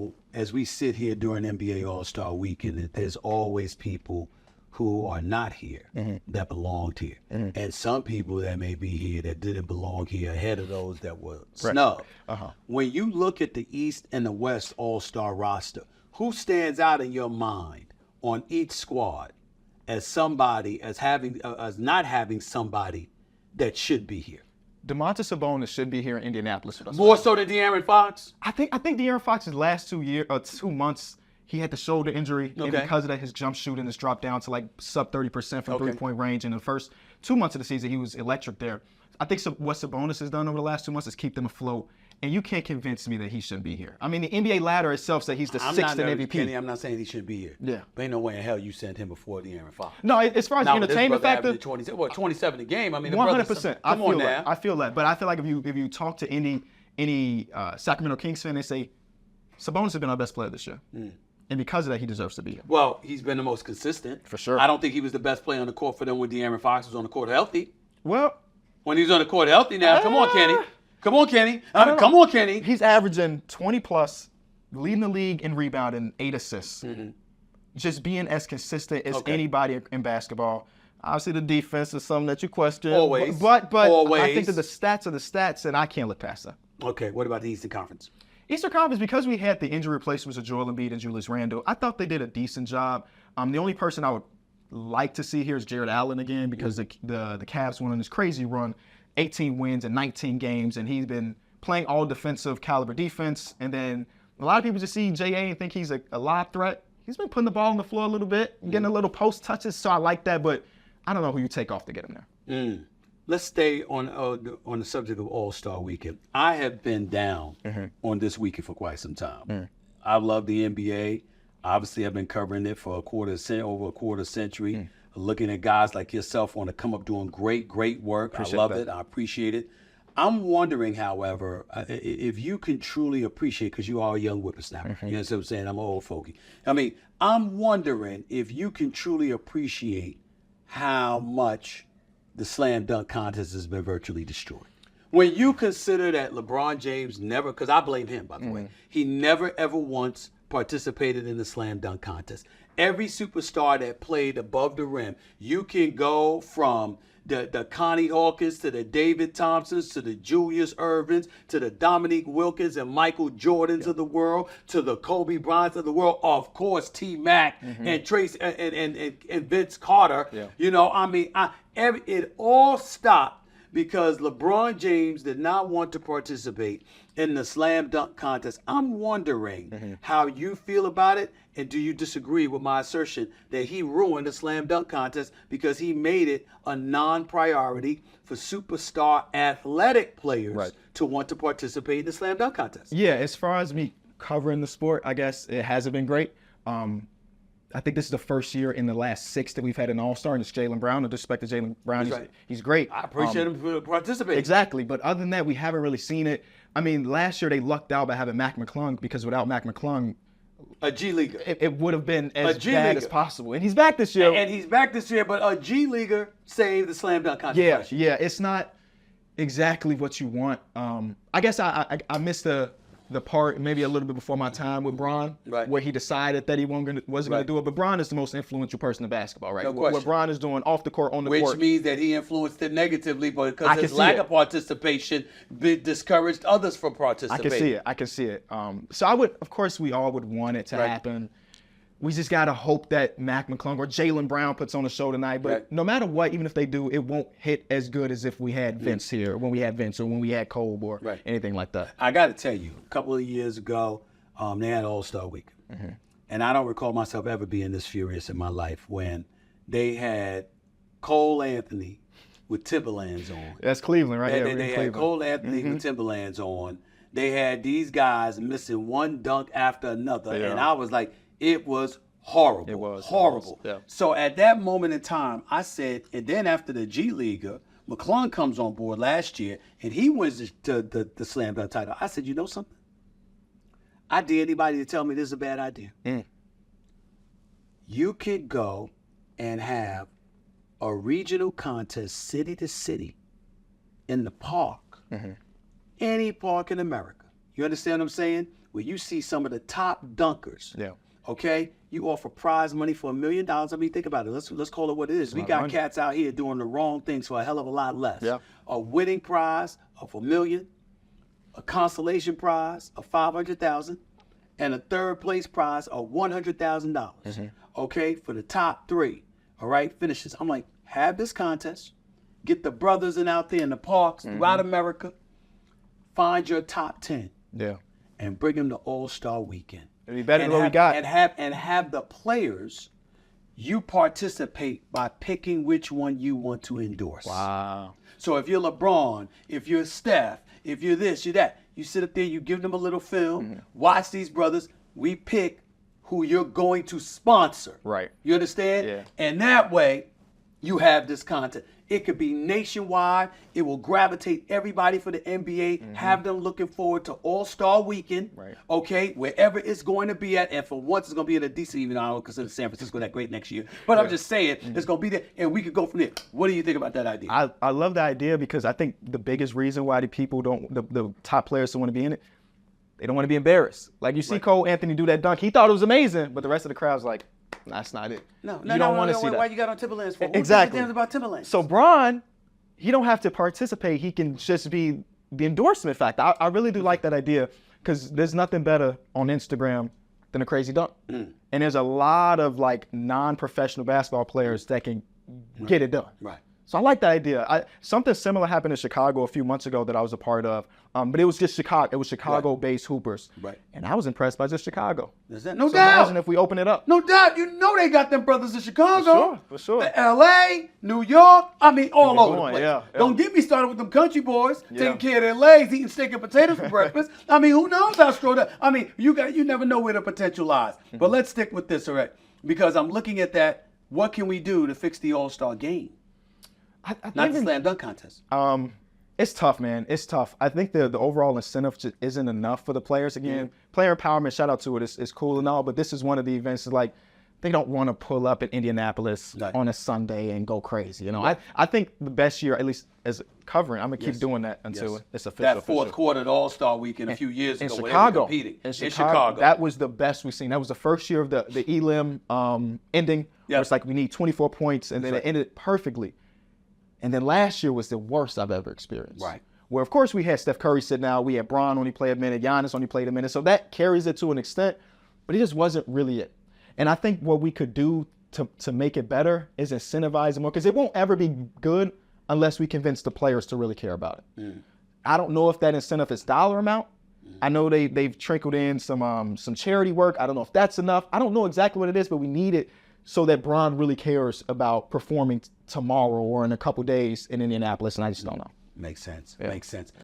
know, as we sit here during NBA All-Star Weekend, that there's always people who are not here that belonged here. And some people that may be here that didn't belong here ahead of those that were snubbed. When you look at the East and the West All-Star roster, who stands out in your mind on each squad as somebody, as not having somebody that should be here? Domantas Sabonis should be here in Indianapolis. More so than De'Aaron Fox? I think De'Aaron Fox's last 2 months, he had the shoulder injury, and because of that, his jump shooting has dropped down to like sub 30% from three-point range. In the first 2 months of the season, he was electric there. I think what Sabonis has done over the last 2 months is keep them afloat. And you can't convince me that he shouldn't be here. I mean, the NBA ladder itself said he's the sixth in MVP. Kenny, I'm not saying he should be here. Yeah. But ain't no way in hell you sent him before De'Aaron Fox. No, as far as the entertainment factor, 27 a game. I mean, 100%. Come on now. I feel that. But I feel like if you talk to any Sacramento Kings fan, they say Sabonis has been our best player this year. And because of that, he deserves to be here. Well, he's been the most consistent. For sure. I don't think he was the best player on the court for them when De'Aaron Fox was on the court healthy. Well, when he's on the court healthy now, come on, Kenny. Come on, Kenny. Come on, Kenny. He's averaging 20-plus, leading the league in rebounding, 8 assists. Just being as consistent as anybody in basketball. Obviously, the defense is something that you question. Always. But Always. I think that the stats are the stats, and I can't look past that. Okay, what about the Eastern Conference? Eastern Conference, because we had the injury replacements of Joel Embiid and Julius Randle, I thought they did a decent job. The only person I would like to see here is Jared Allen again, because the Cavs went on this crazy run. 18 wins in 19 games, and he's been playing all defensive caliber defense. And then a lot of people just see J.A. and think he's a live threat. He's been putting the ball on the floor a little bit, getting a little post touches, so I like that, but I don't know who you take off to get him there. Let's stay on the subject of All-Star Weekend. I have been down on this weekend for quite some time. I love the NBA. Obviously, I've been covering it for over a quarter century. Looking at guys like yourself want to come up doing great work. I love it. I appreciate it. I'm wondering, however, if you can truly appreciate, because you are a young whippersnapper. You know what I'm saying? I'm an old fogey. I mean, I'm wondering if you can truly appreciate how much the slam dunk contest has been virtually destroyed. When you consider that LeBron James never, because I blame him, by the way, he never ever once participated in the slam dunk contest. Every superstar that played above the rim, you can go from the Connie Hawkins to the David Thompsons to the Julius Irvins to the Dominique Wilkins and Michael Jordans of the world to the Kobe Bryants of the world. Of course, T-Mac and Trace and Vince Carter. You know, I mean, it all stopped because LeBron James did not want to participate in the slam dunk contest. I'm wondering how you feel about it, and do you disagree with my assertion that he ruined the slam dunk contest because he made it a non-priority for superstar athletic players to want to participate in the slam dunk contest? Yeah, as far as me covering the sport, I guess it hasn't been great. I think this is the first year in the last 6 that we've had an all-star, and it's Jaylen Brown. No disrespect to Jaylen Brown. He's great. I appreciate him for participating. Exactly. But other than that, we haven't really seen it. I mean, last year they lucked out by having Mac McClung, because without Mac McClung, a G Leaguer, it would have been as bad as possible. And he's back this year. And he's back this year, but a G Leaguer saved the slam dunk contest. Yeah. It's not exactly what you want. I guess I missed the part maybe a little bit before my time with Bron, where he decided that he wasn't going to do it. But Bron is the most influential person in basketball, right? No question. What Bron is doing off the court, on the court. Which means that he influenced it negatively because his lack of participation discouraged others from participating. I can see it. So I would, of course, we all would want it to happen. We just got to hope that Mac McClung or Jaylen Brown puts on a show tonight. But no matter what, even if they do, it won't hit as good as if we had Vince here, or when we had Vince, or when we had Cole, or anything like that. I got to tell you, a couple of years ago, they had All-Star Week. And I don't recall myself ever being this furious in my life when they had Cole Anthony with Timberlands on. That's Cleveland, right? They had Cole Anthony with Timberlands on. They had these guys missing one dunk after another. And I was like, it was horrible. It was horrible. So at that moment in time, I said, and then after the G Leaguer, McClung comes on board last year, and he wins the slam dunk title. I said, you know something? I dare anybody to tell me this is a bad idea. You could go and have a regional contest, city to city, in the park, any park in America. You understand what I'm saying? where you see some of the top dunkers. Yeah. Okay, you offer prize money for $1 million. I mean, think about it. Let's call it what it is. We got cats out here doing the wrong things for a hell of a lot less. Yeah. A winning prize of $1 million, a consolation prize of $500,000, and a third place prize of $100,000. Okay, for the top 3. All right, finishes. I'm like, have this contest, get the brothers in out there in the parks throughout America, find your top 10, and bring them to All-Star Weekend. It'd be better than what we got. And have the players, you participate by picking which one you want to endorse. Wow. So if you're LeBron, if you're Steph, if you're this, you're that, you sit up there, you give them a little film, watch these brothers, we pick who you're going to sponsor. Right. You understand? Yeah. And that way, you have this content. It could be nationwide. It will gravitate everybody for the NBA, have them looking forward to All-Star Weekend, okay, wherever it's going to be at. And for once, it's going to be at a decent, even though I don't consider San Francisco that great next year. But I'm just saying, it's going to be there, and we could go from there. What do you think about that idea? I love the idea because I think the biggest reason why the people don't, the top players don't want to be in it, they don't want to be embarrassed. Like you see Cole Anthony do that dunk. He thought it was amazing, but the rest of the crowd's like, that's not it. No, you don't want to see that. Why you got on Timberlands for? Exactly. Who about Timberlands? So Bron, he don't have to participate. He can just be the endorsement factor. I really do like that idea because there's nothing better on Instagram than a crazy dunk. And there's a lot of like non-professional basketball players that can get it done. Right. So I like that idea. Something similar happened in Chicago a few months ago that I was a part of, but it was just Chicago. It was Chicago-based hoopers, and I was impressed by just Chicago. Is that no so doubt? Imagine if we open it up. No doubt. You know they got them brothers in Chicago, for sure. The L.A., New York. I mean, all over the place. Yeah. Don't get me started with them country boys taking care of their legs, eating steak and potatoes for breakfast. I mean, who knows how screwed up? I mean, you never know where the potential lies. But let's stick with this, all right? Because I'm looking at that. What can we do to fix the All-Star game? Not the slam dunk contest. It's tough, man. It's tough. I think the overall incentive just isn't enough for the players. Again, player empowerment, shout out to it, is cool and all, but this is one of the events that's like, they don't want to pull up in Indianapolis on a Sunday and go crazy. You know, I think the best year, at least as covering, I'm going to keep doing that until it's official. That fourth quarter of the All-Star Weekend a few years ago. In Chicago. Competing. In Chicago. That was the best we've seen. That was the first year of the Elim ending. Where it's like we need 24 points, and then it ended perfectly. And then last year was the worst I've ever experienced. Right. Where, of course, we had Steph Curry sitting out. We had Bron only play a minute. Giannis only played a minute. So that carries it to an extent, but it just wasn't really it. And I think what we could do to make it better is incentivize it more, because it won't ever be good unless we convince the players to really care about it. I don't know if that incentive is dollar amount. I know they've trickled in some charity work. I don't know if that's enough. I don't know exactly what it is, but we need it so that Bron really cares about performing tomorrow or in a couple days in Indianapolis, and I just don't know. Makes sense. Makes sense.